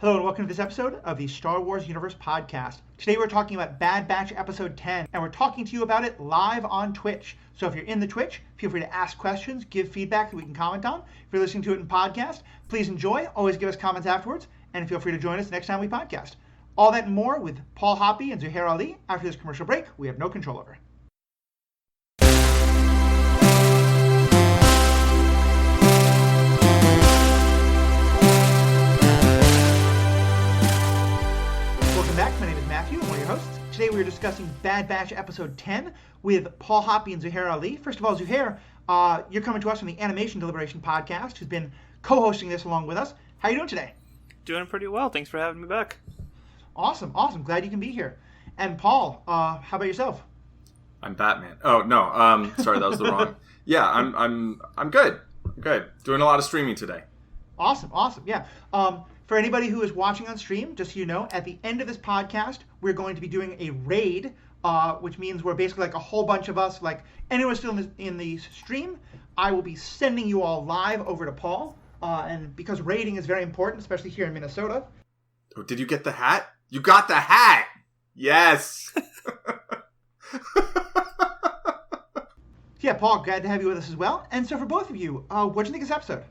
Hello and welcome to this episode of the Star Wars Universe Podcast. Today we're talking about Bad Batch Episode 10, and we're talking to you about it live on Twitch. So if you're in the Twitch, feel free to ask questions, give feedback that we can comment on. If you're listening to it in podcast, please enjoy. Always give us comments afterwards, and feel free to join us next time we podcast. All that and more with Paul Hoppe and Zuhair Ali after this commercial break we have no control over. Welcome back. My name is Matthew. I'm one of your hosts. Today we are discussing Bad Batch Episode 10 with Paul Hoppe and Zuhair Ali. First of all, Zuhair, you're coming to us from the Animation Deliberation Podcast, who's been co-hosting this along with us. How are you doing today? Doing pretty well. Thanks for having me back. Awesome. Glad you can be here. And Paul, how about yourself? I'm Batman. Oh no, sorry, that was the wrong. Yeah, I'm good. Good. Doing a lot of streaming today. Awesome. Yeah. For anybody who is watching on stream, just so you know, at the end of this podcast, we're going to be doing a raid, which means we're basically like a whole bunch of us, like anyone still in the stream, I will be sending you all live over to Paul. And because raiding is very important, especially here in Minnesota. Oh, did you get the hat? You got the hat! Yes! Yeah, Paul, glad to have you with us as well. And so for both of you, what do you think of this episode?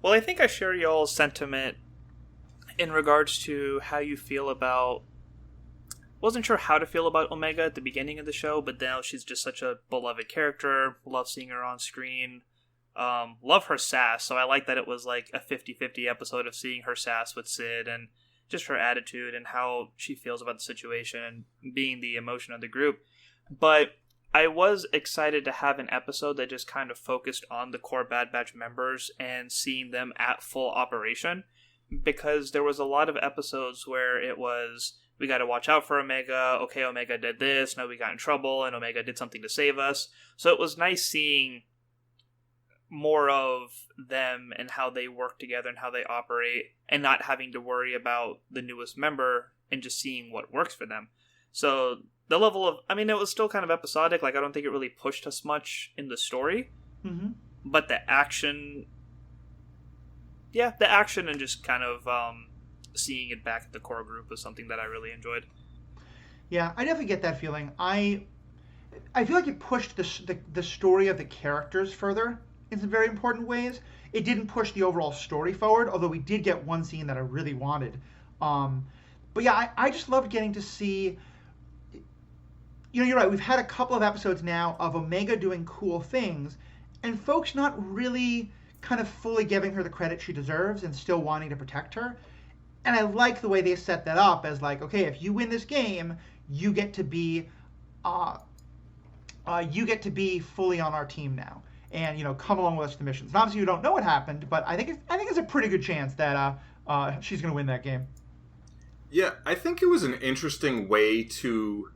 Well, I think I share y'all's sentiment in regards to how you feel about... Wasn't sure how to feel about Omega at the beginning of the show, but now she's just such a beloved character. Love seeing her on screen. Love her sass, so I like that it was like a 50-50 episode of seeing her sass with Sid and just her attitude and how she feels about the situation and being the emotion of the group. But I was excited to have an episode that just kind of focused on the core Bad Batch members and seeing them at full operation, because there was a lot of episodes where it was, we got to watch out for Omega, okay, Omega did this, no, we got in trouble, and Omega did something to save us. So it was nice seeing more of them and how they work together and how they operate, and not having to worry about the newest member and just seeing what works for them. So the level of, I mean, it was still kind of episodic. Like, I don't think it really pushed us much in the story. Mm-hmm. But the action and just kind of seeing it back at the core group was something that I really enjoyed. Yeah, I definitely get that feeling. I feel like it pushed the story of the characters further in some very important ways. It didn't push the overall story forward, although we did get one scene that I really wanted. But yeah, I just loved getting to see... You know, you're right, we've had a couple of episodes now of Omega doing cool things, and folks not really kind of fully giving her the credit she deserves and still wanting to protect her. And I like the way they set that up as like, okay, if you win this game, you get to be fully on our team now, and, you know, come along with us to the missions. And obviously you don't know what happened, but I think it's a pretty good chance that she's going to win that game. Yeah, I think it was an interesting way to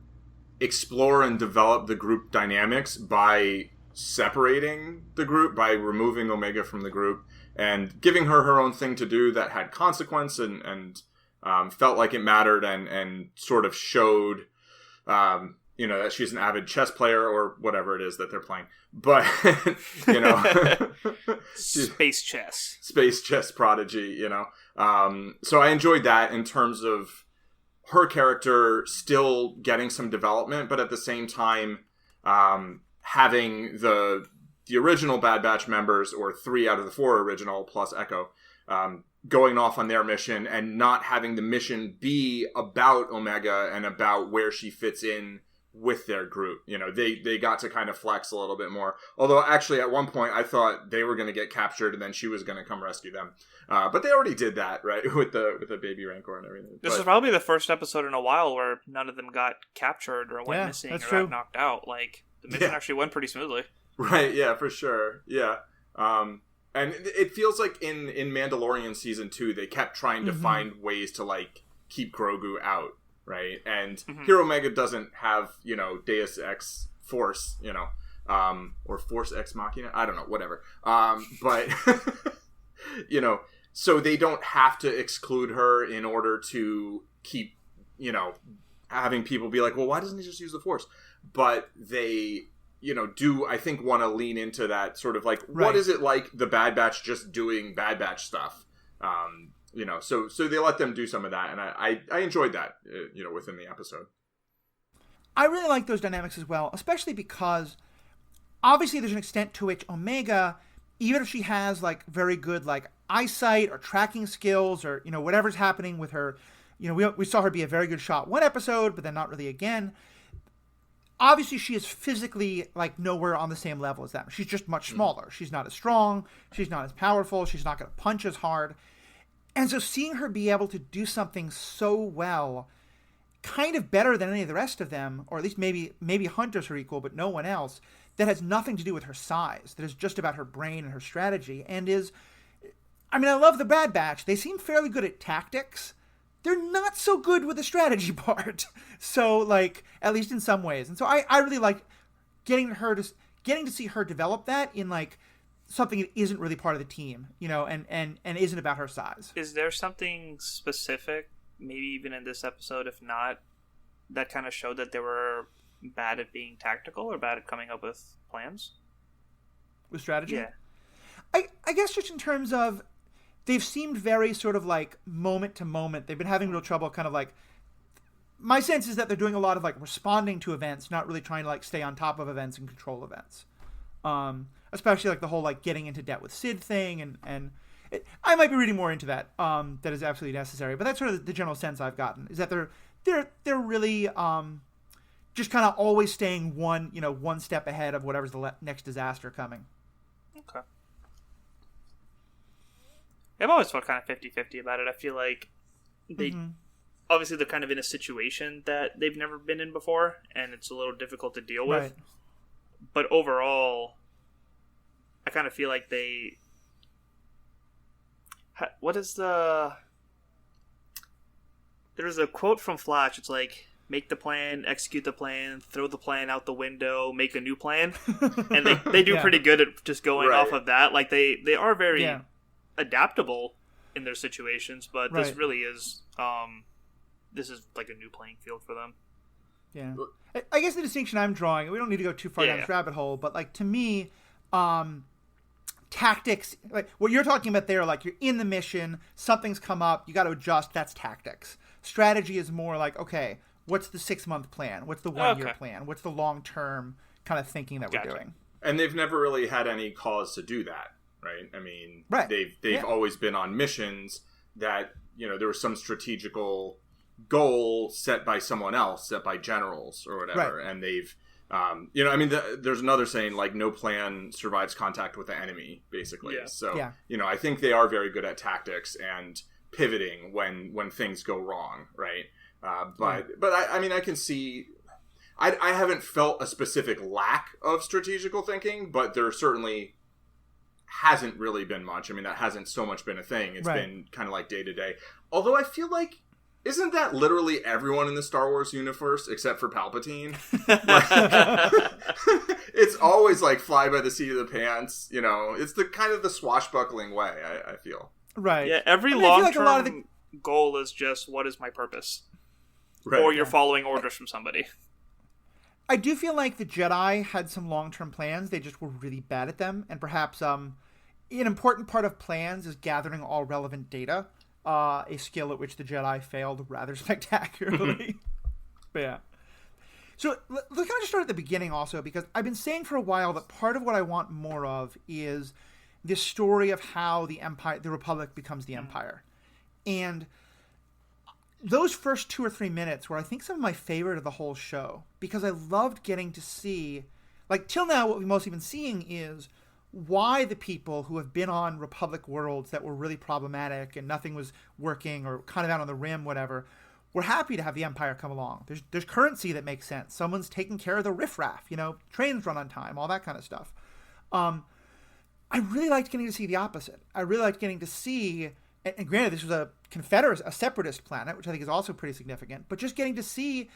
explore and develop the group dynamics by separating the group, by removing Omega from the group and giving her her own thing to do that had consequence and felt like it mattered and sort of showed, you know, that she's an avid chess player or whatever it is that they're playing. But, you know, space chess prodigy, you know. So I enjoyed that in terms of her character still getting some development, but at the same time, having the original Bad Batch members, or 3 out of the 4 original plus Echo, going off on their mission and not having the mission be about Omega and about where she fits in with their group. You know, they got to kind of flex a little bit more. Although actually at one point I thought they were going to get captured and then she was going to come rescue them. But they already did that, right? with the baby Rancor and everything. This is probably the first episode in a while where none of them got captured or went missing or got knocked out. Like, the mission actually went pretty smoothly. Right, yeah, for sure. Yeah. And it feels like in Mandalorian Season 2, they kept trying to find ways to, like, keep Grogu out, right? And here Omega doesn't have, you know, Deus Ex Force, you know, or Force Ex Machina. I don't know, whatever. But, you know, so they don't have to exclude her in order to keep, you know, having people be like, well, why doesn't he just use the Force? But they, you know, do, I think, want to lean into that sort of like, what is it like the Bad Batch just doing Bad Batch stuff? So they let them do some of that, and I enjoyed that, within the episode. I really like those dynamics as well, especially because obviously there's an extent to which Omega, even if she has like very good like eyesight or tracking skills or whatever's happening with her, we saw her be a very good shot one episode, but then not really again. Obviously, she is physically like nowhere on the same level as them. She's just much smaller. She's not as strong. She's not as powerful. She's not going to punch as hard. And so seeing her be able to do something so well, kind of better than any of the rest of them, or at least maybe Hunter's her equal, but no one else, that has nothing to do with her size, that is just about her brain and her strategy, and I love the Bad Batch. They seem fairly good at tactics. They're not so good with the strategy part. So, like, at least in some ways. And so I really like getting to see her develop that in, like, something that isn't really part of the team, and isn't about her size. Is there something specific, maybe even in this episode, if not, that kind of showed that they were bad at being tactical or bad at coming up with plans? With strategy? Yeah. I guess just in terms of, they've seemed very sort of like moment to moment. They've been having real trouble kind of like, my sense is that they're doing a lot of like responding to events, not really trying to like stay on top of events and control events. Especially like the whole like getting into debt with Sid thing, and I might be reading more into that. That is absolutely necessary, but that's sort of the general sense I've gotten, is that they're really just kind of always staying one step ahead of whatever's the next disaster coming. Okay. I've always felt kind of 50-50 about it. I feel like obviously they're kind of in a situation that they've never been in before, and it's a little difficult to deal with. Right. But overall, I kind of feel like there's a quote from Flash. It's like, make the plan, execute the plan, throw the plan out the window, make a new plan. And they do pretty good at just going off of that. Like they are very adaptable in their situations, but this really is this is like a new playing field for them. Yeah. I guess the distinction I'm drawing, we don't need to go too far down this rabbit hole, but like to me, tactics, like what you're talking about there, like you're in the mission, something's come up, you got to adjust, that's tactics. Strategy is more like, okay, what's the 6-month plan? What's the 1-year plan? What's the long-term kind of thinking that we're doing? And they've never really had any cause to do that, right? I mean, they've always been on missions that, there was some strategical goal set by someone else, set by generals or whatever, and they've there's another saying, like, no plan survives contact with the enemy, basically. So I think they are very good at tactics and pivoting when things go wrong, right? But I can see, I haven't felt a specific lack of strategical thinking, but there certainly hasn't really been much. I mean, that hasn't so much been a thing. It's been kind of like day to day. Although I feel like, isn't that literally everyone in the Star Wars universe except for Palpatine? It's always like fly by the seat of the pants. It's the kind of the swashbuckling way, I feel. Right. Yeah, every long-term goal is just, what is my purpose? Right. Or you're following orders from somebody. I do feel like the Jedi had some long-term plans. They just were really bad at them. And perhaps an important part of plans is gathering all relevant data. A skill at which the Jedi failed rather spectacularly. But yeah. So let's kind of just start at the beginning also, because I've been saying for a while that part of what I want more of is this story of how the Republic becomes the Empire. And those first 2 or 3 minutes were, I think, some of my favorite of the whole show, because I loved getting to see, like, till now what we've mostly been seeing is why the people who have been on Republic worlds that were really problematic and nothing was working or kind of out on the rim, whatever, were happy to have the Empire come along. There's currency that makes sense. Someone's taking care of the riffraff, trains run on time, all that kind of stuff. I really liked getting to see the opposite. I really liked getting to see, and granted, this was a separatist planet, which I think is also pretty significant, but just getting to see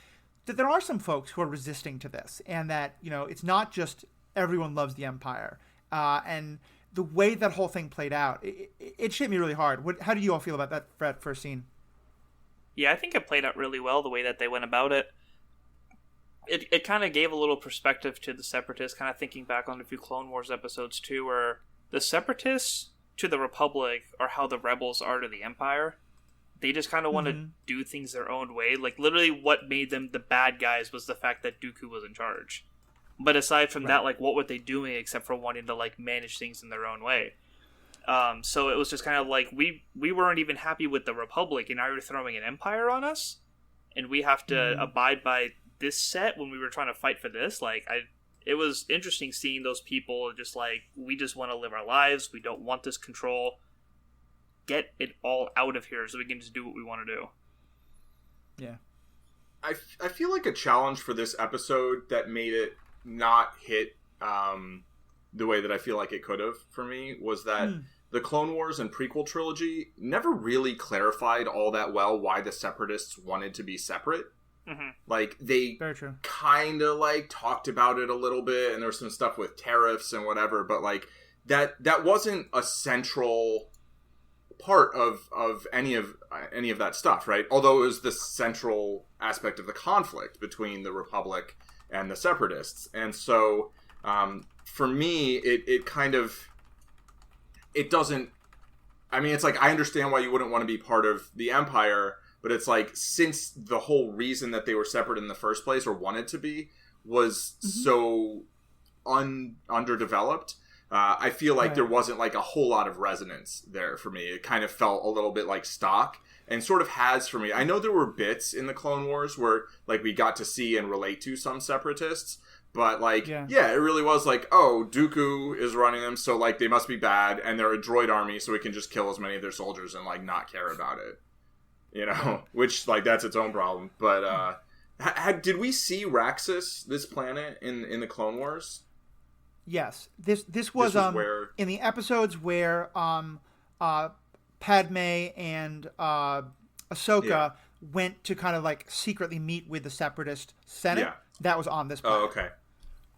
that there are some folks who are resisting to this, and that, it's not just everyone loves the Empire. And the way that whole thing played out, it hit me really hard. How did you all feel about that first scene? Yeah, I think it played out really well, the way that they went about it. It kind of gave a little perspective to the Separatists, kind of thinking back on a few Clone Wars episodes too, where the Separatists to the Republic are how the rebels are to the Empire. They just kind of want to do things their own way. Like, literally what made them the bad guys was the fact that Dooku was in charge. But aside from that, like, what were they doing except for wanting to, like, manage things in their own way? So it was just kind of like, we weren't even happy with the Republic, and now you're throwing an Empire on us? And we have to abide by this set when we were trying to fight for this? Like, it was interesting seeing those people just like, we just want to live our lives. We don't want this control. Get it all out of here so we can just do what we want to do. Yeah. I feel like a challenge for this episode that made it not hit the way that I feel like it could have for me was that the Clone Wars and prequel trilogy never really clarified all that well why the Separatists wanted to be separate. Mm-hmm. Like, they kind of, like, talked about it a little bit, and there was some stuff with tariffs and whatever, but, like, that wasn't a central part of any of that stuff, right? Although it was the central aspect of the conflict between the Republic and the Separatists. And so, for me, it kind of, it doesn't, I mean, it's like, I understand why you wouldn't want to be part of the Empire, but it's like, since the whole reason that they were separate in the first place, or wanted to be, was so underdeveloped, I feel like there wasn't, like, a whole lot of resonance there for me. It kind of felt a little bit like stock, and sort of has for me. I know there were bits in the Clone Wars where, like, we got to see and relate to some Separatists, but, like, yeah, it really was like, oh, Dooku is running them, so, like, they must be bad, and they're a droid army, so we can just kill as many of their soldiers and, like, not care about it. You know? Which, like, that's its own problem. But, did we see Raxus, this planet, in the Clone Wars? Yes. This was where... in the episodes where Padme and Ahsoka went to kind of, like, secretly meet with the Separatist Senate. That was on this planet. Oh, okay.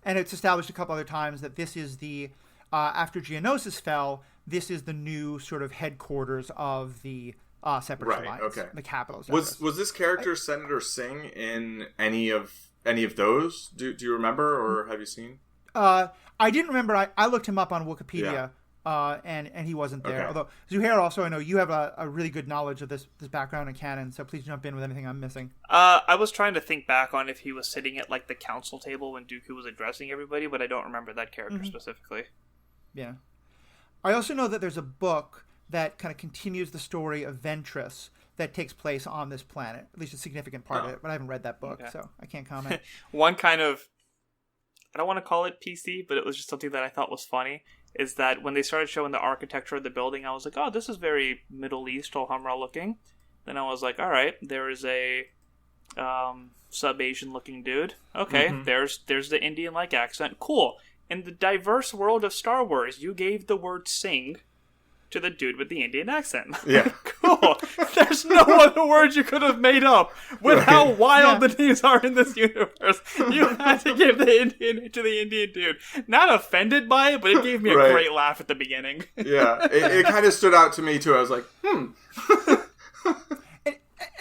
And it's established a couple other times that this is the, after Geonosis fell, this is the new sort of headquarters of the Separatist Alliance. Okay. The capital. Was this character Senator Singh in any of those? Do you remember, or have you seen? I didn't remember. I looked him up on Wikipedia, and he wasn't there. Okay. Although, Zuhair, also, I know you have a really good knowledge of this background in canon, so please jump in with anything I'm missing. I was trying to think back on if he was sitting at, like, the council table when Dooku was addressing everybody, but I don't remember that character specifically. Yeah. I also know that there's a book that kind of continues the story of Ventress that takes place on this planet, at least a significant part of it, but I haven't read that book, so I can't comment. One kind of, I don't want to call it PC, but it was just something that I thought was funny, is that when they started showing the architecture of the building, I was like, oh, this is very Middle East, Alhambra looking. Then I was like, all right, there is a sub-Asian looking dude. Okay, there's the Indian-like accent. Cool. In the diverse world of Star Wars, you gave the word sing to the dude with the Indian accent. Yeah. Cool. There's no other words you could have made up with how wild the names are in this universe. You had to give the Indian to the Indian dude. Not offended by it, but it gave me a great laugh at the beginning. Yeah. It kind of stood out to me, too. I was like,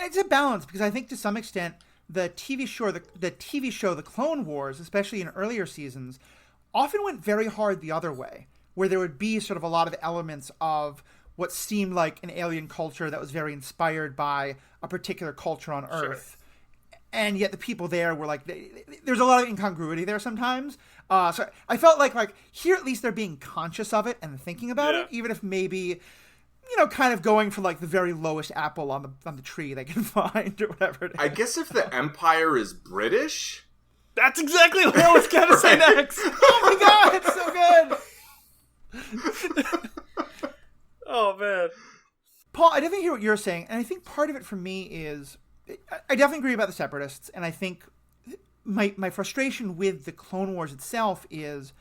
It's a balance, because I think to some extent the TV show, The Clone Wars, especially in earlier seasons, often went very hard the other way, where there would be sort of a lot of elements of what seemed like an alien culture that was very inspired by a particular culture on Earth. Sure. And yet the people there were like, there's a lot of incongruity there sometimes. So I felt like here at least they're being conscious of it and thinking about it, even if maybe, kind of going for like the very lowest apple on the tree they can find or whatever it is. I guess if the Empire is British... That's exactly what I was going to say next. Oh my god, it's so good. Oh, man. Paul, I definitely hear what you're saying, and I think part of it for me is, I definitely agree about the Separatists, and I think my frustration with the Clone Wars itself is,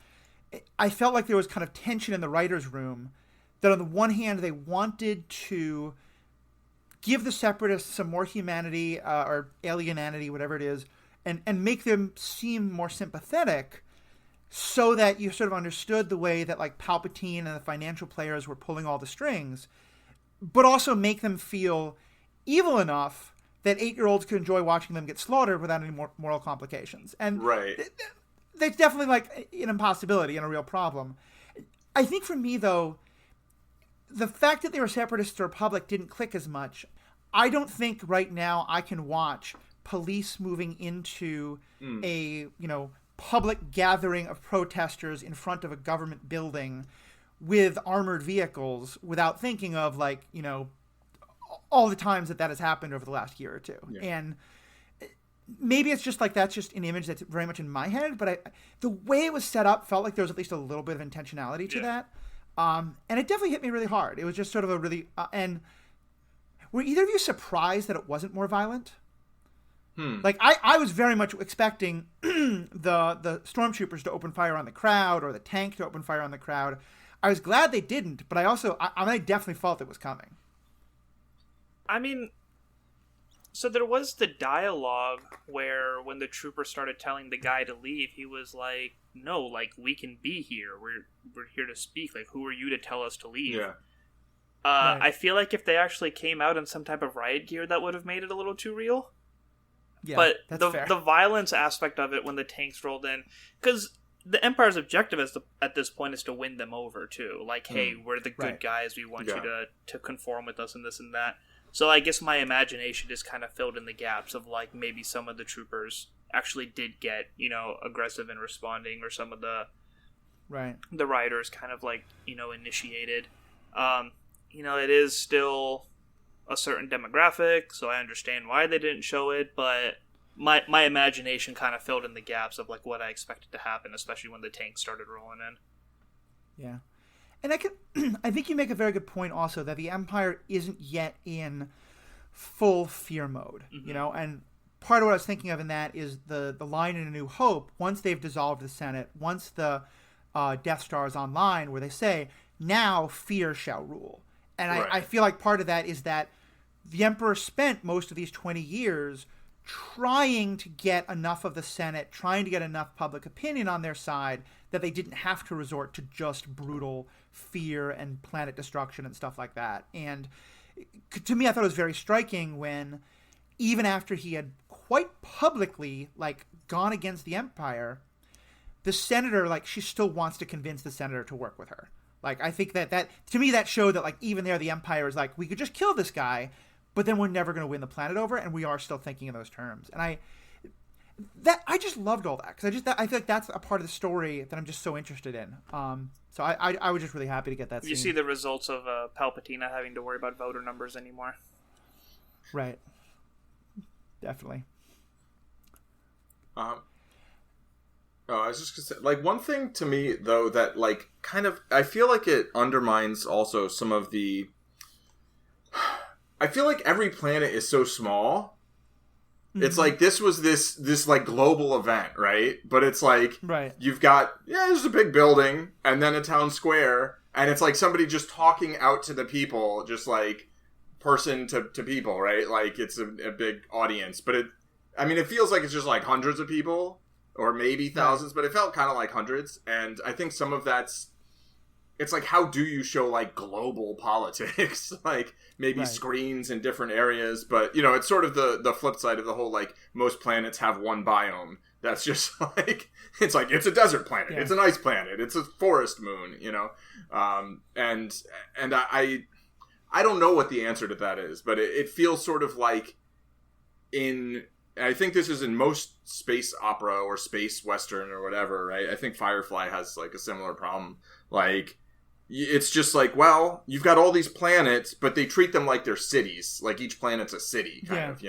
I felt like there was kind of tension in the writer's room, that on the one hand, they wanted to give the Separatists some more humanity, or alienanity, whatever it is, and make them seem more sympathetic, so that you sort of understood the way that, like, Palpatine and the financial players were pulling all the strings, but also make them feel evil enough that 8-year-olds could enjoy watching them get slaughtered without any more moral complications. And that's definitely, like, an impossibility and a real problem. I think for me, though, the fact that they were separatists or republic didn't click as much. I don't think right now I can watch police moving into a, public gathering of protesters in front of a government building with armored vehicles without thinking of, all the times that has happened over the last year or two. Yeah. And maybe it's just that's just an image that's very much in my head, but the way it was set up felt like there was at least a little bit of intentionality to that. And it definitely hit me really hard. It was just sort of a really... and were either of you surprised that it wasn't more violent? I was very much expecting the stormtroopers to open fire on the crowd or the tank to open fire on the crowd. I was glad they didn't, but I definitely felt it was coming. I mean, so there was the dialogue where when the trooper started telling the guy to leave, he was like, no, we can be here. We're here to speak. Who are you to tell us to leave? Yeah. Right. I feel like if they actually came out in some type of riot gear, that would have made it a little too real. Yeah, but that's fair. The violence aspect of it when the tanks rolled in, because the Empire's objective at this point is to win them over too. Hey, we're the good guys. We want you to conform with us and this and that. So I guess my imagination just kind of filled in the gaps of maybe some of the troopers actually did get aggressive in responding, or some of the rioters kind of initiated. It is still a certain demographic, so I understand why they didn't show it, but my imagination kind of filled in the gaps of what I expected to happen, especially when the tanks started rolling in. Yeah. And I think you make a very good point also that the Empire isn't yet in full fear mode, and part of what I was thinking of in that is the line in A New Hope, once they've dissolved the Senate, once the Death Star is online, where they say, now fear shall rule. And I feel like part of that is that the Emperor spent most of these 20 years trying to get enough of the Senate, trying to get enough public opinion on their side that they didn't have to resort to just brutal fear and planet destruction and stuff like that. And to me, I thought it was very striking when, even after he had quite publicly gone against the Empire, the senator, she still wants to convince the senator to work with her. I think that to me, that showed that, even there, the Empire is we could just kill this guy, but then we're never going to win the planet over, and we are still thinking in those terms. And I just loved all that, because I feel like that's a part of the story that I'm just so interested in. So I was just really happy to get that scene. You see the results of Palpatine not having to worry about voter numbers anymore. Right. Definitely. I was just gonna say, one thing to me, though, that, kind of, I feel like it undermines also some of the... I feel like every planet is so small. Mm-hmm. It's this was this global event, right? But it's you've got, there's a big building, and then a town square, and it's somebody just talking out to the people, just person to people, right? It's a big audience. But it feels like it's just hundreds of people, or maybe thousands, but it felt kind of like hundreds. And I think some of that's, it's how do you show global politics? Maybe screens in different areas, but it's sort of the flip side of the whole, most planets have one biome. That's just it's it's a desert planet. Yeah. It's an ice planet. It's a forest moon, and I don't know what the answer to that is, but it feels sort of I think this is in most space opera or space western or whatever, right? I think Firefly has a similar problem. It's just well, you've got all these planets, but they treat them like they're cities. Each planet's a city, kind of,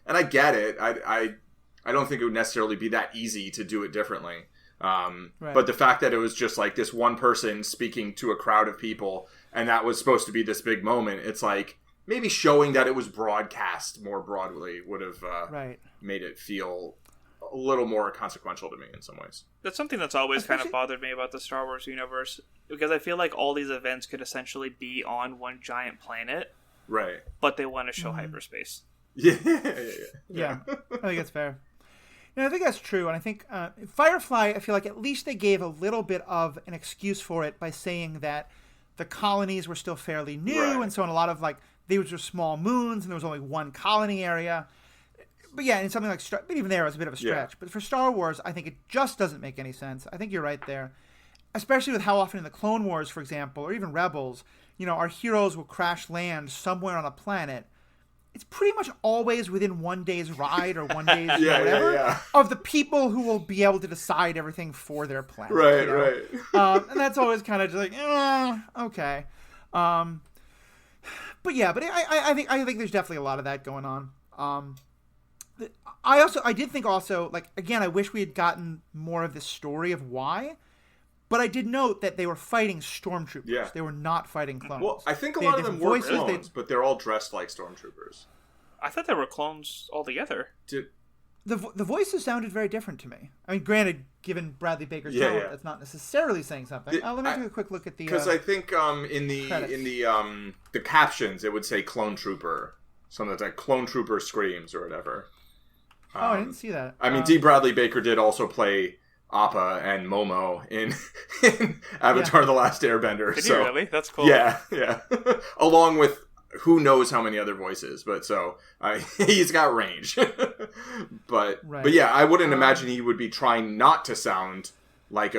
And I get it. I don't think it would necessarily be that easy to do it differently. But the fact that it was just this one person speaking to a crowd of people, and that was supposed to be this big moment, it's maybe showing that it was broadcast more broadly would have made it feel a little more consequential to me in some ways. That's something that's always kind of bothered me about the Star Wars universe, because I feel like all these events could essentially be on one giant planet, right? But they want to show hyperspace. Yeah. I think that's fair. I think that's true, and I think Firefly, I feel like at least they gave a little bit of an excuse for it by saying that the colonies were still fairly new, and so on, a lot of these were small moons, and there was only one colony area. But yeah, and something but even there, it was a bit of a stretch. Yeah. But for Star Wars, I think it just doesn't make any sense. I think you're right there. Especially with how often in the Clone Wars, for example, or even Rebels, our heroes will crash land somewhere on a planet, it's pretty much always within one day's ride or one day's whatever of the people who will be able to decide everything for their planet. Right, right. And that's always kind of just like, okay. But I think there's definitely a lot of that going on. I did think also, like, again, I wish we had gotten more of this story of why. But I did note that they were fighting stormtroopers. Yeah. They were not fighting clones. Well, I think a lot of them were clones, but they're all dressed like stormtroopers. I thought they were clones altogether. The voices sounded very different to me. I mean, granted, given Bradley Baker's talent, that's not necessarily saying something. Let me take a quick look at the because I think in the captions it would say clone trooper, something like clone trooper screams or whatever. I didn't see that. I mean, D. Bradley Baker did also play Appa and Momo in Avatar: The Last Airbender. Did you really? That's cool. Yeah. Along with who knows how many other voices, but so he's got range. but yeah, I wouldn't imagine he would be trying not to sound like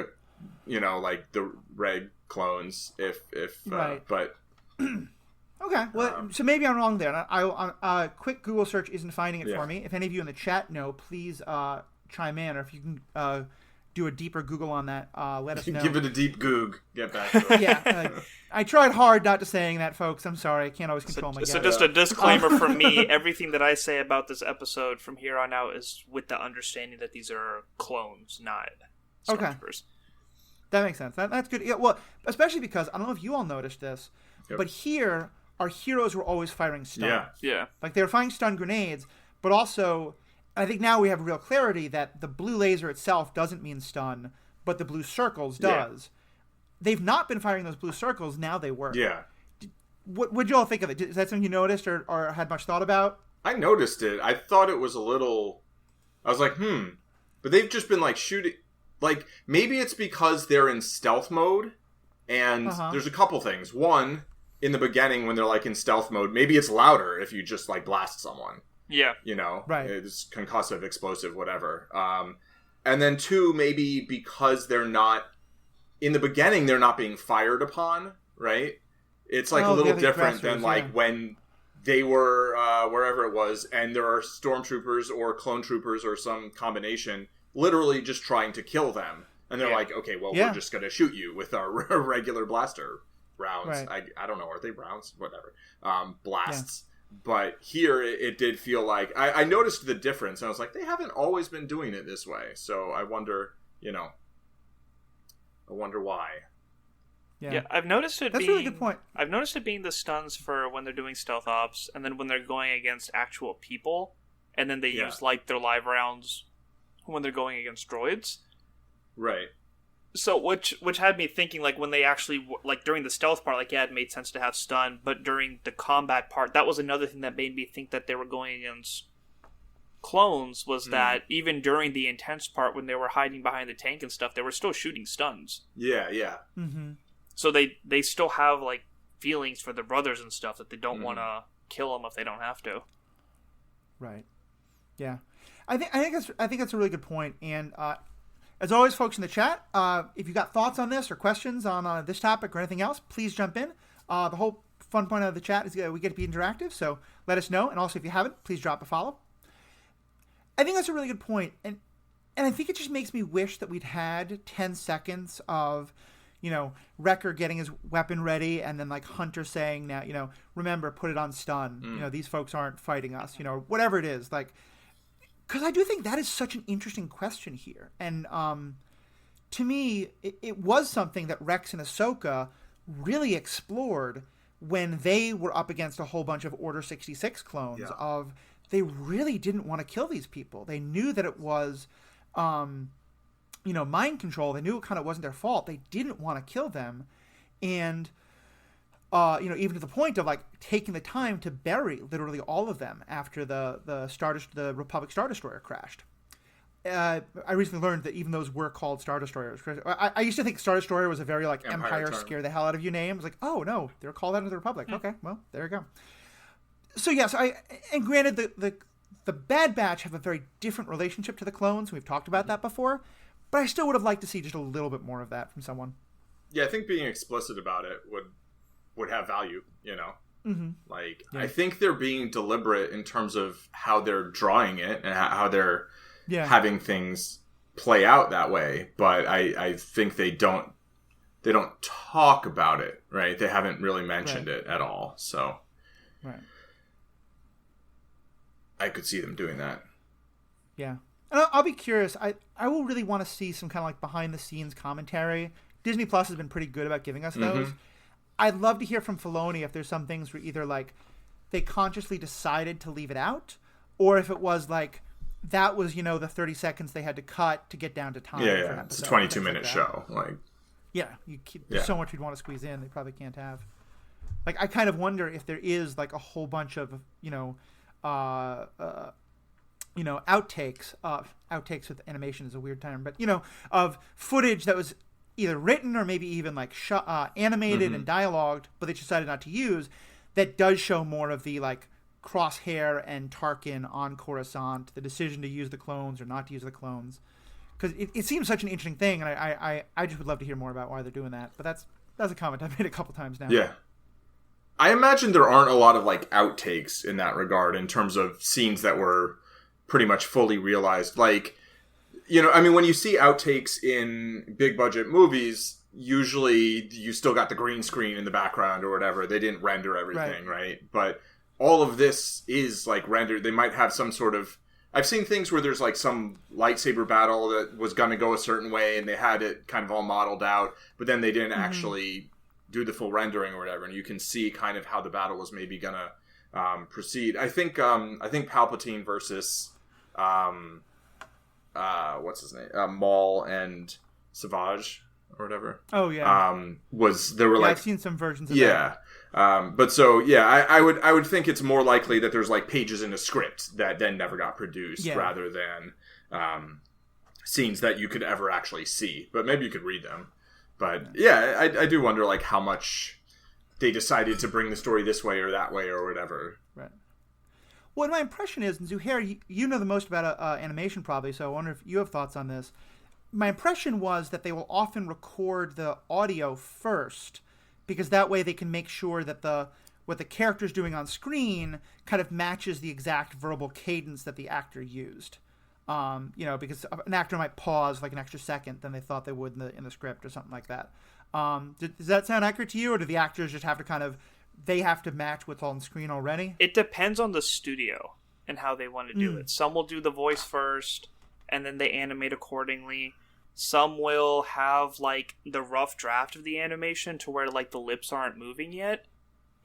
like the Reg clones. But okay, well, so maybe I'm wrong there. A quick Google search isn't finding it for me. If any of you in the chat know, please chime in, or if you can do a deeper Google on that, let us know. Give it a deep goog. Get back to it. Yeah, I tried hard not to saying that, folks. I'm sorry. I can't always control my So just a disclaimer from me. Everything that I say about this episode from here on out is with the understanding that these are clones, not stormtroopers. Okay. That makes sense. That's good. Yeah, well, especially because, I don't know if you all noticed this, but here, our heroes were always firing stun. Yeah. Like, they were firing stun grenades, but also... I think now we have real clarity that the blue laser itself doesn't mean stun, but the blue circles does. They've not been firing those blue circles. Now they were. Yeah. What would you all think of it? Is that something you noticed or had much thought about? I noticed it. I thought it was a little... I was like, But they've just been, like, shooting... Like, maybe it's because they're in stealth mode, and there's a couple things. One, in the beginning when they're, like, in stealth mode, maybe it's louder if you just, like, blast someone. Yeah. Right. It's concussive, explosive, whatever. And then two, maybe because they're not, in the beginning, they're not being fired upon, right? It's like a little different than like when they were, wherever it was, and there are stormtroopers or clone troopers or some combination literally just trying to kill them. And they're like, okay, well, we're just going to shoot you with our regular blaster rounds. Right. I don't know, are they rounds? Whatever. Blasts. Yeah. But here, it did feel like... I noticed the difference, and I was like, they haven't always been doing it this way. So I wonder, I wonder why. Yeah, I've noticed it That's being... a really good point. I've noticed it being the stuns for when they're doing stealth ops, and then when they're going against actual people, and then they use, like, their live rounds when they're going against droids. Right. So, which had me thinking, like, when they actually, like, during the stealth part, like, it made sense to have stun, but during the combat part, that was another thing that made me think that they were going against clones, was that even during the intense part, when they were hiding behind the tank and stuff, they were still shooting stuns. Yeah. Mm-hmm. So they still have, like, feelings for their brothers and stuff, that they don't want to kill them if they don't have to. Right. Yeah. I think that's a really good point, and as always, folks in the chat, if you've got thoughts on this or questions on this topic or anything else, please jump in. The whole fun point of the chat is we get to be interactive, so let us know. And also, if you haven't, please drop a follow. I think that's a really good point. And I think it just makes me wish that we'd had 10 seconds of, Wrecker getting his weapon ready and then, like, Hunter saying, now, remember, put it on stun. These folks aren't fighting us, whatever it is. Like... Because I do think that is such an interesting question here. And to me, it was something that Rex and Ahsoka really explored when they were up against a whole bunch of Order 66 clones of they really didn't want to kill these people. They knew that it was, mind control. They knew it kind of wasn't their fault. They didn't want to kill them. And... even to the point of, like, taking the time to bury literally all of them after the Republic Star Destroyer crashed. I recently learned that even those were called Star Destroyers. I used to think Star Destroyer was a very, like, Empire scare the hell out of you name. I was like, oh, no, they're called out of the Republic. Okay, well, there you go. So, yes, and granted, the Bad Batch have a very different relationship to the clones. We've talked about that before. But I still would have liked to see just a little bit more of that from someone. Yeah, I think being explicit about it would would have value, you know? Mm-hmm. Like, Yeah. I think they're being deliberate in terms of how they're drawing it and how they're having things play out that way. But I think they don't talk about it, right? They haven't really mentioned it at all. So I could see them doing that. Yeah. And I'll be curious. I will really want to see some kind of like behind the scenes commentary. Disney Plus has been pretty good about giving us those. I'd love to hear from Filoni if there's some things where either like they consciously decided to leave it out, or if it was like that was, the 30 seconds they had to cut to get down to time. Yeah. It's a 22-minute show. Like, there's so much you'd want to squeeze in. They probably can't have. Like, I kind of wonder if there is like a whole bunch of outtakes. Outtakes with animation is a weird term, but of footage that was either written or maybe even like animated and dialogued, but they decided not to use. That does show more of the like Crosshair and Tarkin on Coruscant, the decision to use the clones or not to use the clones, because it seems such an interesting thing, and I just would love to hear more about why they're doing that. But that's a comment I've made a couple times now. Yeah. I imagine there aren't a lot of like outtakes in that regard in terms of scenes that were pretty much fully realized. Like, when you see outtakes in big budget movies, usually you still got the green screen in the background or whatever. They didn't render everything, right? But all of this is like rendered. They might have some sort of... I've seen things where there's like some lightsaber battle that was going to go a certain way and they had it kind of all modeled out, but then they didn't actually do the full rendering or whatever. And you can see kind of how the battle was maybe going to proceed. I think Palpatine versus... what's his name? Maul and Savage or whatever. Oh yeah. I've seen some versions of that. But so I would think it's more likely that there's like pages in a script that then never got produced rather than scenes that you could ever actually see. But maybe you could read them. But I do wonder like how much they decided to bring the story this way or that way or whatever. Right. Well, my impression is, and Zuhair, you know the most about animation probably, so I wonder if you have thoughts on this. My impression was that they will often record the audio first, because that way they can make sure that what the character's doing on screen kind of matches the exact verbal cadence that the actor used. Because an actor might pause like an extra second than they thought they would in the script or something like that. Does that sound accurate to you, or do the actors just have to they have to match what's on screen already? It depends on the studio and how they want to do it. Some will do the voice first, and then they animate accordingly. Some will have, like, the rough draft of the animation to where, like, the lips aren't moving yet,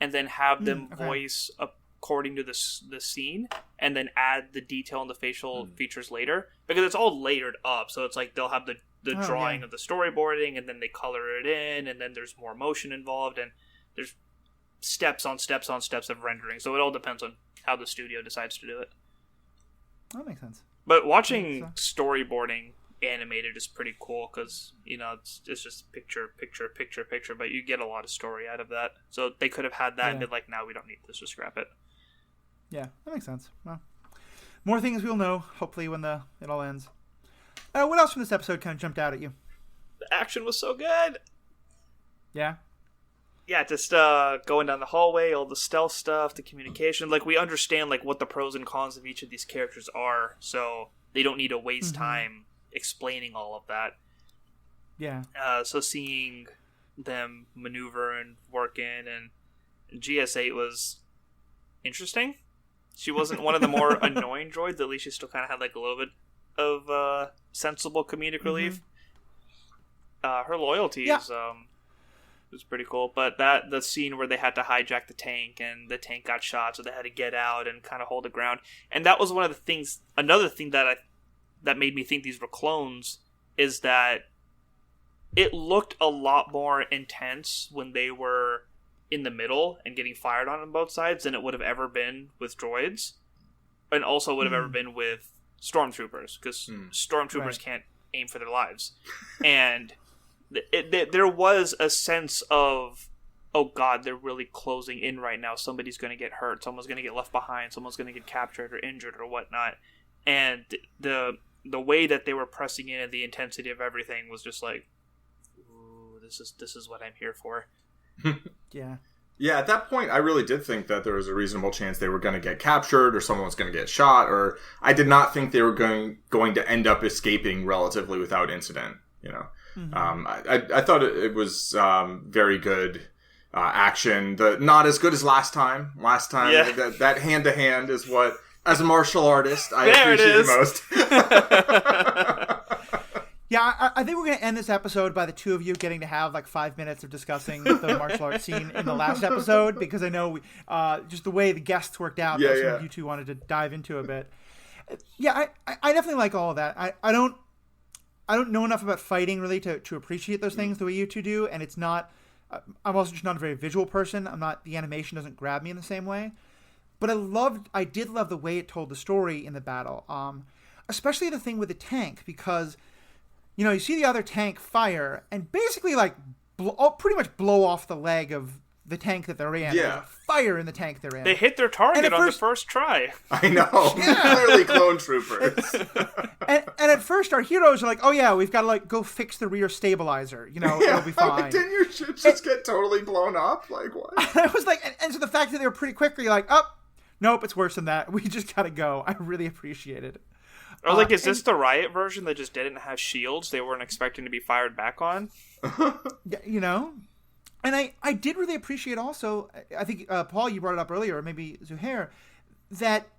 and then have them voice according to the scene, and then add the detail and the facial features later. Because it's all layered up, so it's like they'll have the drawing of the storyboarding, and then they color it in, and then there's more motion involved, and there's steps on steps on steps of rendering. So it all depends on how the studio decides to do it. That makes sense. But watching storyboarding animated is pretty cool because, it's just picture, but you get a lot of story out of that. So they could have had that and been like, no, we don't need this, just scrap it. Yeah, that makes sense. Well, more things we'll know, hopefully, when it all ends. What else from this episode kind of jumped out at you? The action was so good! Yeah? Yeah, just going down the hallway, all the stealth stuff, the communication. Like, we understand like what the pros and cons of each of these characters are, so they don't need to waste time explaining all of that. Yeah. So seeing them maneuver and work in, and GS8 was interesting. She wasn't one of the more annoying droids. At least she still kind of had like a little bit of sensible comedic relief. Her loyalty is was pretty cool, but the scene where they had to hijack the tank and the tank got shot, so they had to get out and kind of hold the ground, and that was one of the things. Another thing that made me think these were clones is that it looked a lot more intense when they were in the middle and getting fired on both sides than it would have ever been with droids, and also would have ever been with stormtroopers, because stormtroopers can't aim for their lives, and there was a sense of, oh god, they're really closing in right now. Somebody's going to get hurt. Someone's going to get left behind. Someone's going to get captured or injured or whatnot. And the way that they were pressing in and the intensity of everything was just like, ooh, this is what I'm here for. Yeah. Yeah, at that point, I really did think that there was a reasonable chance they were going to get captured or someone was going to get shot, or I did not think they were going to end up escaping relatively without incident, you know. Mm-hmm. I thought it was very good action. Not as good as last time. Last time, that hand-to-hand is what, as a martial artist, I appreciate most. Yeah, I think we're going to end this episode by the two of you getting to have like 5 minutes of discussing the martial arts scene in the last episode, because I know just the way the guests worked out, that's what you two wanted to dive into a bit. Yeah, I definitely like all of that. I don't know enough about fighting really to appreciate those things the way you two do, and it's not. I'm also just not a very visual person. The animation doesn't grab me in the same way, but I did love the way it told the story in the battle, especially the thing with the tank, because. You know, you see the other tank fire and basically like pretty much blow off the leg of the tank that they're in. Yeah. Fire in the tank they're in. They hit their target on the first try. I know. Yeah. Clearly clone troopers. and at first our heroes are like, oh yeah, we've got to like go fix the rear stabilizer. You know, it'll be fine. Like, didn't your shit just get totally blown up? Like what? I was like, and so the fact that they were pretty quickly like, oh, nope, it's worse than that. We just got to go. I really appreciated it. I was like, is this the Riot version that just didn't have shields they weren't expecting to be fired back on? You know? And I did really appreciate also, I think, Paul, you brought it up earlier, or maybe Zuhair, that,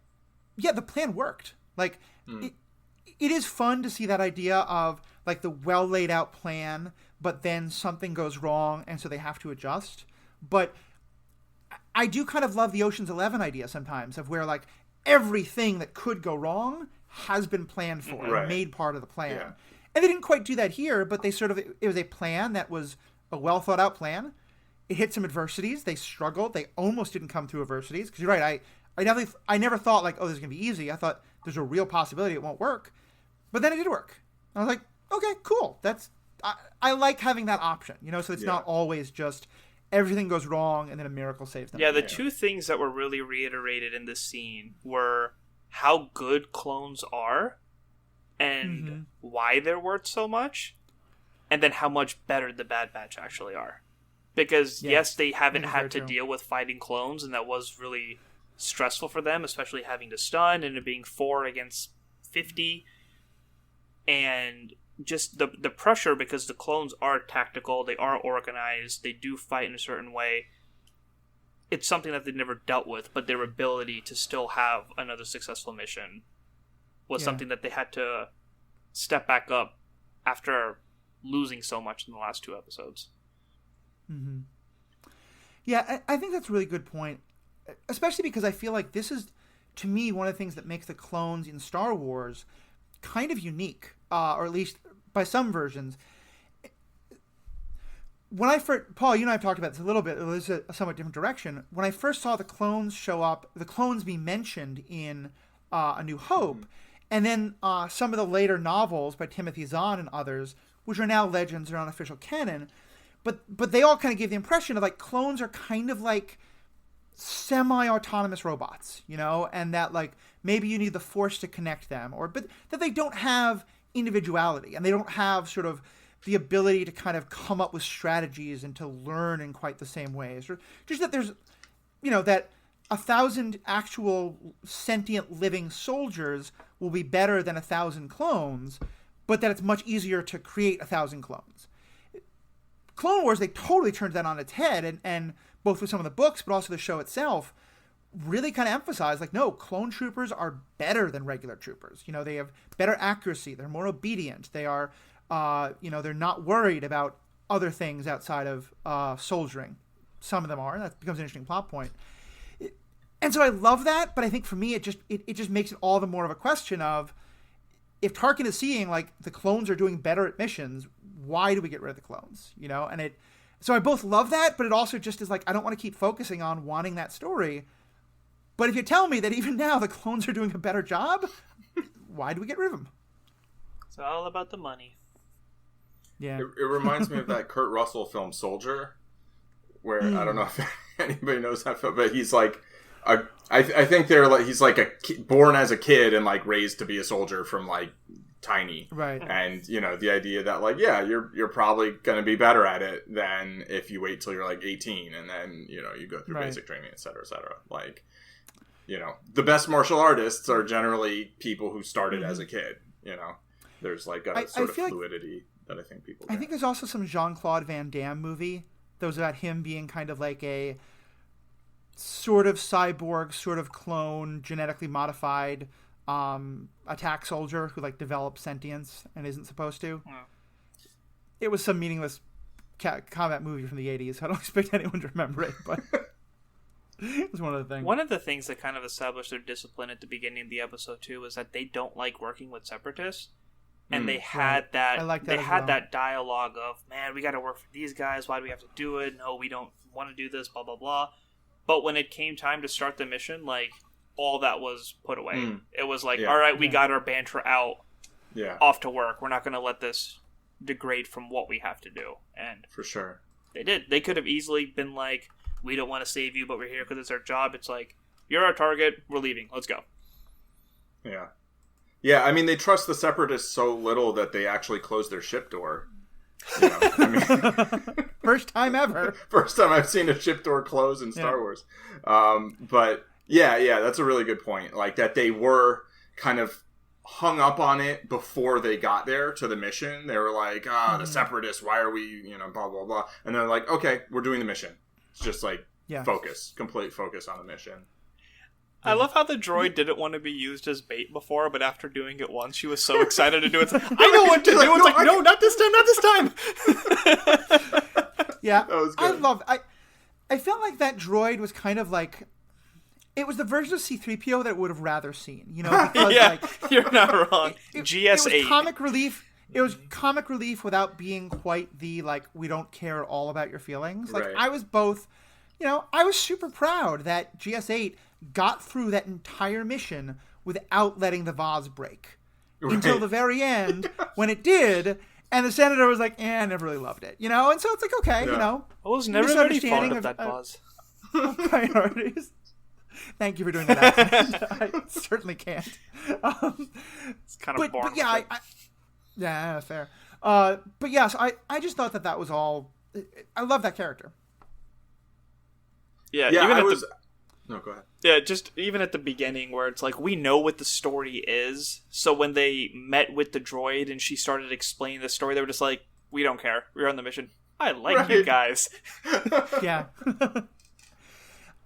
yeah, the plan worked. Like, it is fun to see that idea of, like, the well-laid-out plan, but then something goes wrong, and so they have to adjust. But I do kind of love the Ocean's 11 idea sometimes, of where, like, everything that could go wrong has been planned for and made part of the plan. Yeah. And they didn't quite do that here, but it was a plan that was a well thought out plan. It hit some adversities. They struggled. They almost didn't come through adversities. Because you're right, I never thought like, oh, this is going to be easy. I thought there's a real possibility it won't work. But then it did work. I was like, okay, cool. I like having that option, you know, so it's not always just everything goes wrong and then a miracle saves them. Yeah, the two things that were really reiterated in this scene were how good clones are and why they're worth so much, and then how much better the Bad Batch actually are. Because, yes, they haven't had to deal with fighting clones, and that was really stressful for them, especially having to stun and it being 4 against 50. And just the pressure, because the clones are tactical, they are organized, they do fight in a certain way. It's something that they never dealt with, but their ability to still have another successful mission was something that they had to step back up after losing so much in the last 2 episodes. Mm-hmm. Yeah, I think that's a really good point, especially because I feel like this is, to me, one of the things that makes the clones in Star Wars kind of unique, or at least by some versions. When I first, Paul, you and I have talked about this a little bit. It was a somewhat different direction. When I first saw the clones show up, the clones be mentioned in A New Hope, and then some of the later novels by Timothy Zahn and others, which are now legends or unofficial canon, but they all kind of gave the impression of like clones are kind of like semi-autonomous robots, you know, and that like maybe you need the Force to connect them, but that they don't have individuality and they don't have sort of the ability to kind of come up with strategies and to learn in quite the same ways. Or just that there's, you know, that 1,000 actual sentient living soldiers will be better than 1,000 clones, but that it's much easier to create 1,000 clones. Clone Wars, they totally turned that on its head, and both with some of the books, but also the show itself, really kind of emphasized, like, no, clone troopers are better than regular troopers. You know, they have better accuracy. They're more obedient. They are... they're not worried about other things outside of soldiering. Some of them are, and that becomes an interesting plot point. And so I love that, but I think for me, it just makes it all the more of a question of, if Tarkin is seeing, like, the clones are doing better at missions, why do we get rid of the clones? You know, so I both love that, but it also just is like, I don't want to keep focusing on wanting that story. But if you tell me that even now the clones are doing a better job, why do we get rid of them? It's all about the money. Yeah, it reminds me of that Kurt Russell film Soldier, where I don't know if anybody knows that film, but he's like, I think he's like born as a kid and like raised to be a soldier from like tiny. Right. And, the idea that, like, yeah, you're probably going to be better at it than if you wait till you're, like, 18 and then, you go through basic training, et cetera, et cetera. Like, the best martial artists are generally people who started as a kid, There's, like, a sort of fluidity that I think people get. I think there's also some Jean-Claude Van Damme movie that was about him being kind of like a sort of cyborg, sort of clone, genetically modified attack soldier who like develops sentience and isn't supposed to. Yeah. It was some meaningless combat movie from the 80s, so I don't expect anyone to remember it, but it was one of the things. One of the things that kind of established their discipline at the beginning of the episode too was that they don't like working with separatists. And they had that dialogue of, man, we got to work for these guys. Why do we have to do it? No, we don't want to do this, blah, blah, blah. But when it came time to start the mission, like, all that was put away. It was like, all right, we got our banter out, off to work. We're not going to let this degrade from what we have to do. And for sure. They did. They could have easily been like, we don't want to save you, but we're here because it's our job. It's like, you're our target. We're leaving. Let's go. Yeah. Yeah, I mean, they trust the Separatists so little that they actually close their ship door. First time ever. First time I've seen a ship door close in Star Wars. But yeah, that's a really good point. Like, that they were kind of hung up on it before they got there to the mission. They were like, the Separatists, why are we, blah, blah, blah. And they're like, okay, we're doing the mission. It's just like, complete focus on the mission. I love how the droid didn't want to be used as bait before, but after doing it once, she was so excited to do it. It's like, I know what to do. It's like, no, not this time. Yeah, that was good. I felt like that droid was kind of like, it was the version of C-3PO that I would have rather seen. Because, you're not wrong. GS8. It was comic relief. It was comic relief without being quite the, like, we don't care all about your feelings. Like, I was both, I was super proud that GS8 got through that entire mission without letting the vase break until the very end when it did, and the senator was like, I never really loved it, and so it's like, okay, I was never very fond of that vase. Priorities. Thank you for doing that. I certainly can't. It's kind of boring. But yeah, yeah, fair. But yeah, so I just thought that was all. I love that character. Yeah, No, go ahead. Yeah, just even at the beginning where it's like, we know what the story is. So when they met with the droid and she started explaining the story, they were just like, we don't care. We're on the mission. I like you guys. Yeah.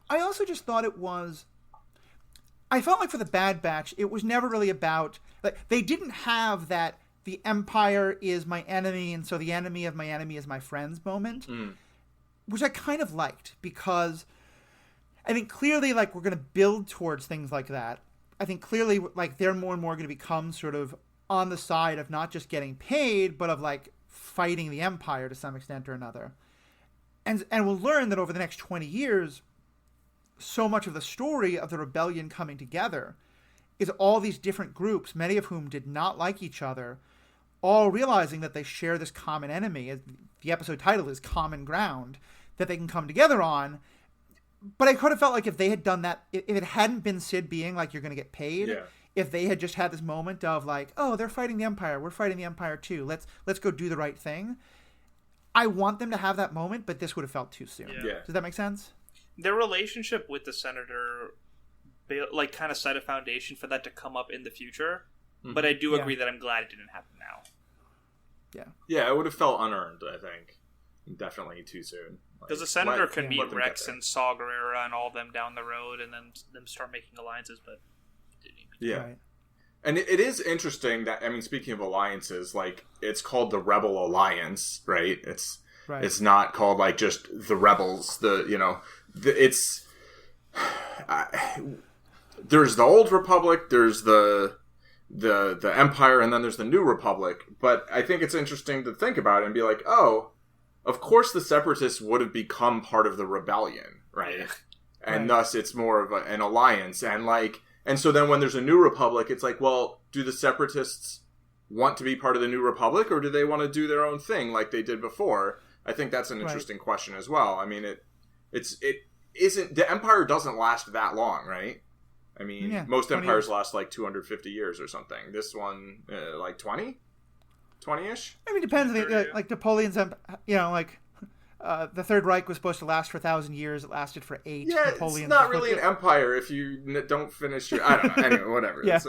I also just thought I felt like for the Bad Batch, it was never really about, like, they didn't have that the Empire is my enemy and so the enemy of my enemy is my friend's moment, which I kind of liked because I think clearly, like, we're going to build towards things like that. I think clearly, like, they're more and more going to become sort of on the side of not just getting paid, but of, like, fighting the Empire to some extent or another. And we'll learn that over the next 20 years, so much of the story of the rebellion coming together is all these different groups, many of whom did not like each other, all realizing that they share this common enemy. The episode title is Common Ground, that they can come together on. But I could have felt like if they had done that, if it hadn't been Sid being like, you're going to get paid, if they had just had this moment of like, oh, they're fighting the Empire, we're fighting the Empire too, let's go do the right thing. I want them to have that moment, but this would have felt too soon. Yeah. Does that make sense? Their relationship with the Senator, like, kind of set a foundation for that to come up in the future. Mm-hmm. But I do agree that I'm glad it didn't happen now. Yeah. Yeah, it would have felt unearned, I think. Definitely too soon. Because the Senator could meet Rex and Saw Gerrera and all them down the road and then them start making alliances, but didn't even. Yeah. Right. And it is interesting that, I mean, speaking of alliances, like, it's called the Rebel Alliance, right? It's not called, like, just the Rebels, it's... there's the Old Republic, there's the Empire, and then there's the New Republic. But I think it's interesting to think about it and be like, oh, of course the Separatists would have become part of the rebellion, right? And thus it's more of an alliance. And so then when there's a New Republic, it's like, well, do the Separatists want to be part of the New Republic, or do they want to do their own thing like they did before? I think that's an interesting question as well. I mean, it isn't, the Empire doesn't last that long, right? I mean, Yeah, most 20 empires years. last like 250 years or something. This one, like 20? 20-ish? I mean, it depends. Sure, yeah. Like Napoleon's, like the Third Reich was supposed to last for 1,000 years. It lasted for 8. Yeah, Napoleon's it's not was really an supposed empire if you don't finish your... I don't know. Anyway, whatever. Yeah. It's,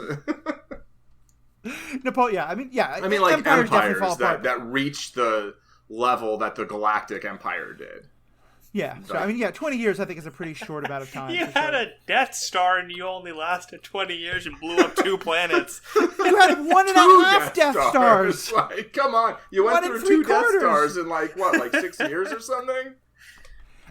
Napoleon. Yeah, I mean, I mean, like empires definitely fall empires apart. that reached the level that the Galactic Empire did. Yeah, so I mean, 20 years I think is a pretty short amount of time. You for had sure. a Death Star and you only lasted 20 years and blew up 2 planets. You had 1.5 Death Stars. Like, come on. You went 1 and through 2 3/4. Death Stars in like, what, like 6 years or something?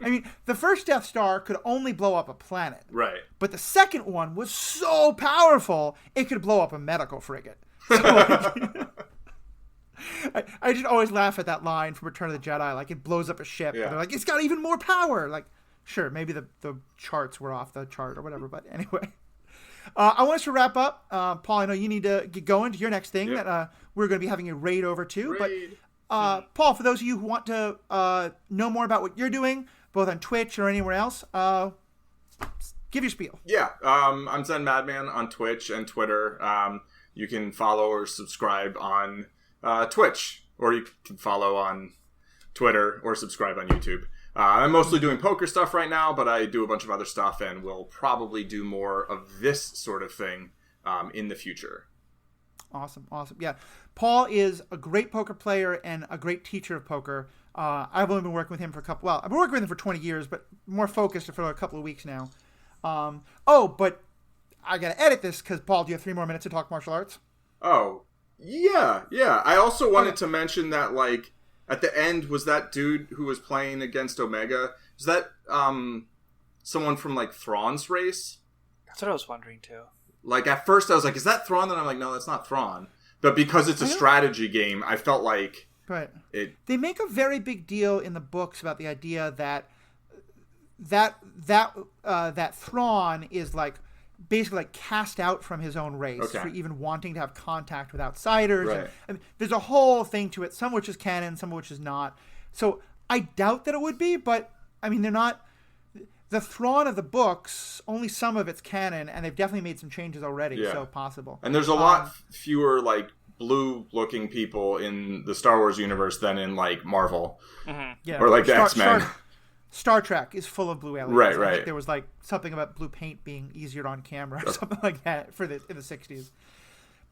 I mean, the first Death Star could only blow up a planet. Right. But the second one was so powerful, it could blow up a medical frigate. So, like, I just always laugh at that line from Return of the Jedi. Like, it blows up a ship. Yeah. And they're like, it's got even more power. Like, sure, maybe the charts were off the chart or whatever. But anyway. I want us to wrap up. Paul, I know you need to get going to your next thing that we're going to be having a raid over to. Raid. But Paul, for those of you who want to know more about what you're doing, both on Twitch or anywhere else, give your spiel. Yeah, I'm Zen Madman on Twitch and Twitter. You can follow or subscribe on Twitch, or you can follow on Twitter or subscribe on YouTube. I'm mostly doing poker stuff right now, but I do a bunch of other stuff, and will probably do more of this sort of thing in the future. Awesome. Yeah, Paul is a great poker player and a great teacher of poker. I've only been working with him for I've been working with him for 20 years, but more focused for a couple of weeks now. But I got to edit this because, Paul, do you have 3 more minutes to talk martial arts? Oh, yeah. I also wanted to mention that, like, at the end, was that dude who was playing against Omega, was that someone from, like, Thrawn's race? That's what I was wondering, too. Like, at first I was like, is that Thrawn? Then I'm like, no, that's not Thrawn. But because it's a strategy game, I felt like Right. it... They make a very big deal in the books about the idea that Thrawn is like basically like cast out from his own race for even wanting to have contact with outsiders. Right. And there's a whole thing to it, some of which is canon, some of which is not. So I doubt that it would be, but I mean, they're not... The Thrawn of the books, only some of it's canon, and they've definitely made some changes already, so possible. And there's a lot fewer, like, blue-looking people in the Star Wars universe than in, like, Marvel. Mm-hmm. Yeah. Or, like, the X-Men. Star Trek is full of blue aliens. Right. I think there was, like, something about blue paint being easier on camera or something like that in the 60s.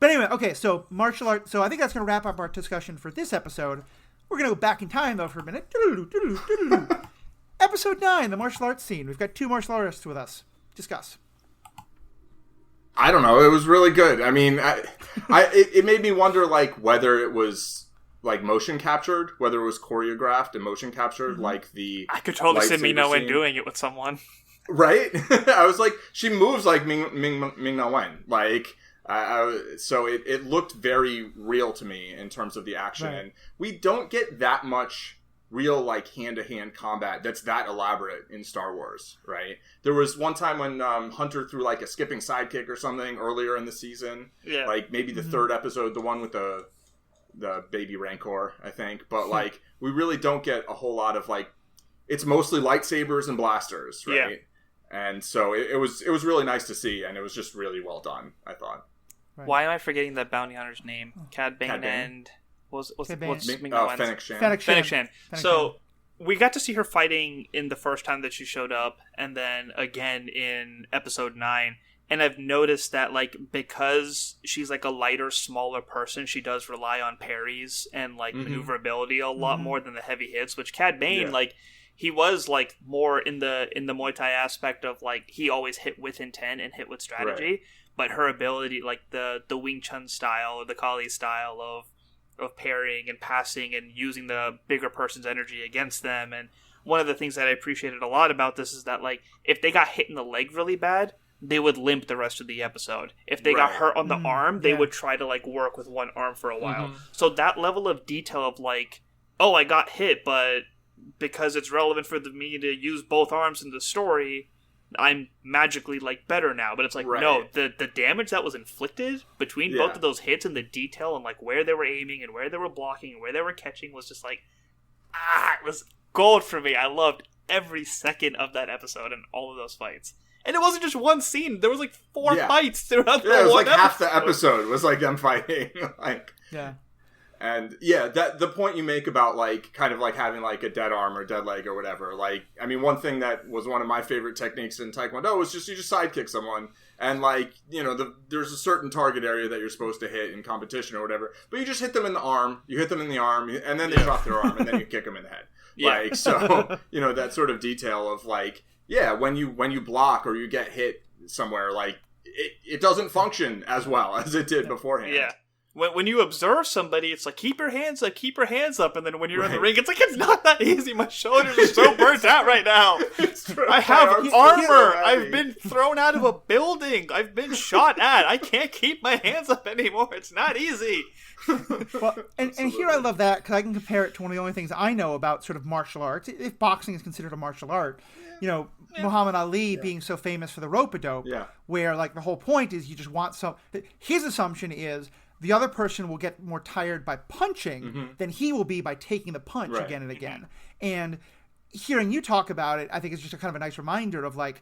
But anyway, okay, so martial arts. So I think that's going to wrap up our discussion for this episode. We're going to go back in time, though, for a minute. Episode 9, the martial arts scene. We've got 2 martial artists with us. Discuss. I don't know. It was really good. I mean, it made me wonder, like, whether it was, like, motion captured, whether it was choreographed and motion captured, like the... I could totally see Ming-Na Wen scene. doing it with someone. Right? I was like, she moves like Ming-Na Wen. Like, so it looked very real to me in terms of the action. Right. And we don't get that much real, like, hand-to-hand combat that's that elaborate in Star Wars, right? There was one time when Hunter threw, like, a skipping sidekick or something earlier in the season. Yeah. Like, maybe the 3rd episode, the one with the baby Rancor, I think. But, like, we really don't get a whole lot of, like... It's mostly lightsabers and blasters, right? Yeah. And so it was really nice to see, and it was just really well done, I thought. Right. Why am I forgetting that bounty hunter's name? Cad Bane Cad Bane. and... What's Ming- Ming-Na Wen's? Fennec Shand. Fennec Shan. So we got to see her fighting in the first time that she showed up, and then again in episode 9. And I've noticed that, like, because she's like a lighter, smaller person, she does rely on parries and like maneuverability a lot more than the heavy hits. Which Cad Bane, like, he was like more in the Muay Thai aspect of like he always hit with intent and hit with strategy. Right. But her ability, like the Wing Chun style or the Kali style of parrying and passing and using the bigger person's energy against them. And one of the things that I appreciated a lot about this is that, like, if they got hit in the leg really bad, they would limp the rest of the episode. If they got hurt on the arm, they would try to, like, work with one arm for a while. So that level of detail of, like, oh, I got hit, but because it's relevant for me to use both arms in the story, I'm magically, like, better now. But it's like, no, the damage that was inflicted between both of those hits and the detail and, like, where they were aiming and where they were blocking and where they were catching was just like, it was gold for me. I loved every second of that episode and all of those fights. And it wasn't just one scene. There was like 4 fights throughout the it was one like half the episode. episode was like them fighting. Like, Yeah. and yeah, that the point you make about like kind of like having like a dead arm or dead leg or whatever. Like, I mean, one thing that was one of my favorite techniques in Taekwondo was just you just sidekick someone, and like, you know, there's a certain target area that you're supposed to hit in competition or whatever, but you just hit them in the arm. You hit them in the arm, and then they drop their arm, and then you kick them in the head. Like, so you know, that sort of detail of like, yeah, when you block or you get hit somewhere, like it doesn't function as well as it did beforehand. Yeah. When you observe somebody, it's like, keep your hands up, and then when you're in the ring, it's like, it's not that easy. My shoulders are so burnt out right now. I have armor. I've been thrown out of a building. I've been shot at. I can't keep my hands up anymore. It's not easy. Well, and here I love that because I can compare it to one of the only things I know about sort of martial arts. If boxing is considered a martial art, you know, Muhammad Ali being so famous for the rope-a-dope, where like the whole point is you just want some. His assumption is the other person will get more tired by punching than he will be by taking the punch again and again. And hearing you talk about it, I think it's just a kind of a nice reminder of like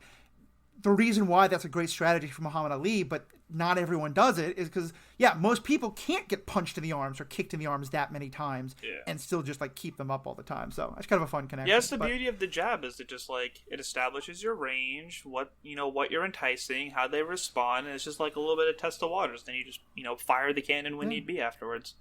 the reason why that's a great strategy for Muhammad Ali, but not everyone does it, is because, most people can't get punched in the arms or kicked in the arms that many times and still just like keep them up all the time. So it's kind of a fun connection. Yeah, it's the beauty of the jab is it just like it establishes your range, what you're enticing, how they respond, and it's just like a little bit of test of waters. Then you just fire the cannon when need be afterwards.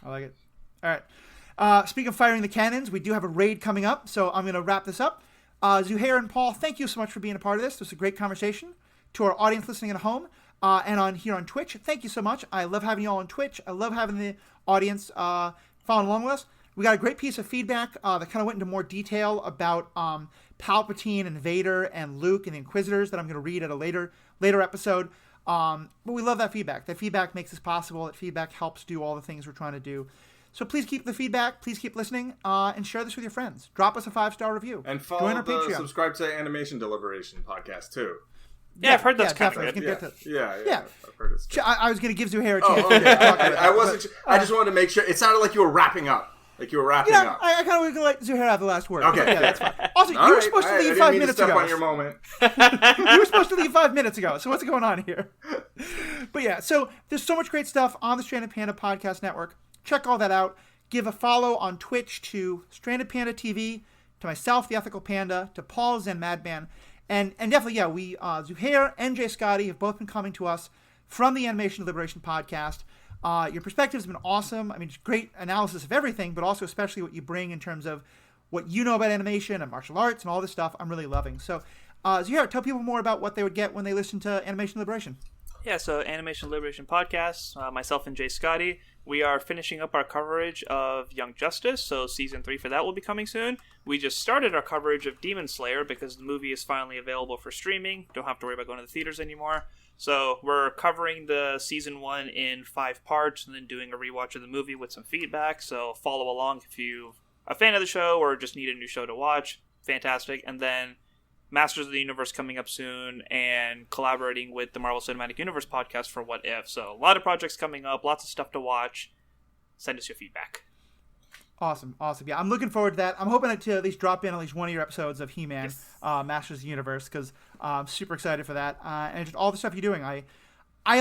I like it. All right. Speaking of firing the cannons, we do have a raid coming up, so I'm going to wrap this up. Zuhair and Paul, thank you so much for being a part of this. This was a great conversation. To our audience listening at home and here on Twitch, thank you so much. I love having you all on Twitch. I love having the audience following along with us. We got a great piece of feedback that kind of went into more detail about Palpatine and Vader and Luke and the Inquisitors that I'm going to read at a later episode. But we love that feedback. That feedback makes this possible. That feedback helps do all the things we're trying to do. So please keep the feedback. Please keep listening and share this with your friends. Drop us a 5-star review. And subscribe to Animation Deliberation podcast too. Yeah, I've heard that's kind of good. Yeah. I've heard it's good. I was going to give Zuhair a chance. Okay. I wasn't. I just wanted to make sure. It sounded like you were wrapping up. Like you were wrapping up. I kind of was going to let Zuhair have the last word. Okay. Yeah, that's fine. Also, you were supposed to leave 5 minutes ago. On your moment. You were supposed to leave 5 minutes ago. So what's going on here? But yeah, so there's so much great stuff on the Stranded Panda Podcast Network. Check all that out. Give a follow on Twitch to Stranded Panda TV, to myself, the Ethical Panda, to Paul Zen Madman. And definitely, we Zuhair and Jay Scotty have both been coming to us from the Animation Liberation Podcast. Your perspectives have been awesome. I mean, great analysis of everything, but also especially what you bring in terms of what you know about animation and martial arts and all this stuff. I'm really loving. So, Zuhair, tell people more about what they would get when they listen to Animation Liberation. Yeah, so Animation Liberation Podcast, myself and Jay Scotty, we are finishing up our coverage of Young Justice, so Season 3 for that will be coming soon. We just started our coverage of Demon Slayer because the movie is finally available for streaming. Don't have to worry about going to the theaters anymore. So we're covering the Season 1 in 5 parts and then doing a rewatch of the movie with some feedback, so follow along if you're a fan of the show or just need a new show to watch. Fantastic. And then Masters of the Universe coming up soon, and collaborating with the Marvel Cinematic Universe podcast for What If. So a lot of projects coming up, lots of stuff to watch. Send us your feedback. Awesome. Yeah, I'm looking forward to that. I'm hoping to at least drop in at least one of your episodes of He-Man, Masters of the Universe, because I'm super excited for that. And just all the stuff you're doing. I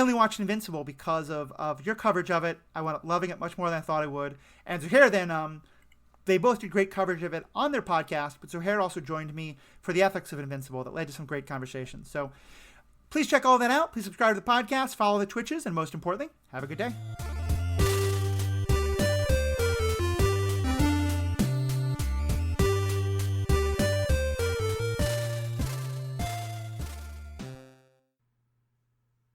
only watched Invincible because of your coverage of it. I wound up loving it much more than I thought I would. And Zuhair then... They both did great coverage of it on their podcast, but Zuhair also joined me for the ethics of Invincible that led to some great conversations. So please check all that out. Please subscribe to the podcast, follow the Twitches, and most importantly, have a good day.